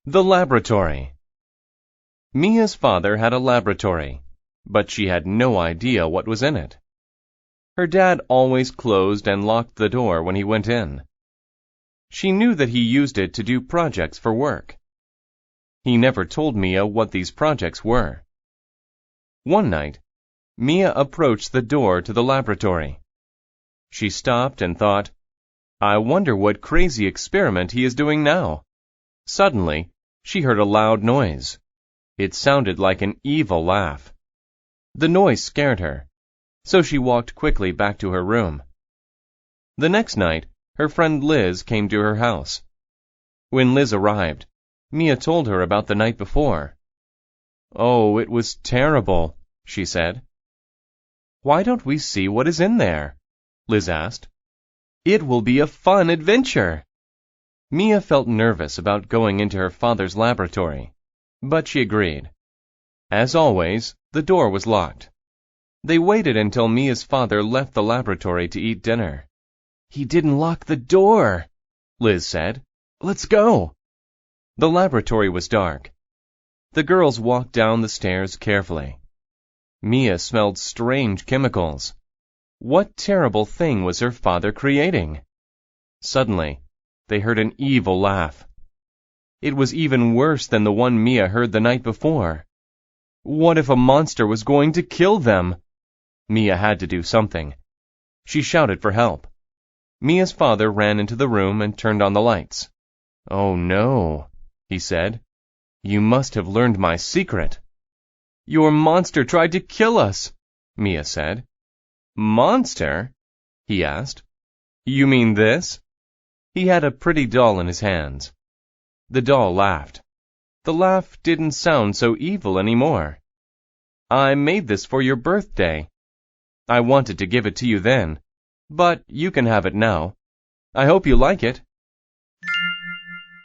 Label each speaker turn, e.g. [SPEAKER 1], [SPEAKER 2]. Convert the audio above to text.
[SPEAKER 1] The laboratory. Mia's father had a laboratory, but she had no idea what was in it. Her dad always closed and locked the door when he went in. She knew that he used it to do projects for work. He never told Mia what these projects were. One night, Mia approached the door to the laboratory. She stopped and thought, "I wonder what crazy experiment he is doing now." Suddenly, she heard a loud noise. It sounded like an evil laugh. The noise scared her, so she walked quickly back to her room. The next night, her friend Liz came to her house. When Liz arrived, Mia told her about the night before. "Oh, it was terrible," she said. "Why don't we see what is in there?" Liz asked. "It will be a fun adventure." Mia felt nervous about going into her father's laboratory, but she agreed. As always, the door was locked. They waited until Mia's father left the laboratory to eat dinner. "He didn't lock the door," Liz said. "Let's go." The laboratory was dark. The girls walked down the stairs carefully. Mia smelled strange chemicals. What terrible thing was her father creating? Suddenly, they heard an evil laugh. It was even worse than the one Mia heard the night before. What if a monster was going to kill them? Mia had to do something. She shouted for help. Mia's father ran into the room and turned on the lights. "Oh no," he said. "You must have learned my secret." "Your monster tried to kill us," Mia said. "Monster?" he asked. "You mean this?" He had a pretty doll in his hands. The doll laughed. The laugh didn't sound so evil anymore. "I made this for your birthday. I wanted to give it to you then, but you can have it now. I hope you like it."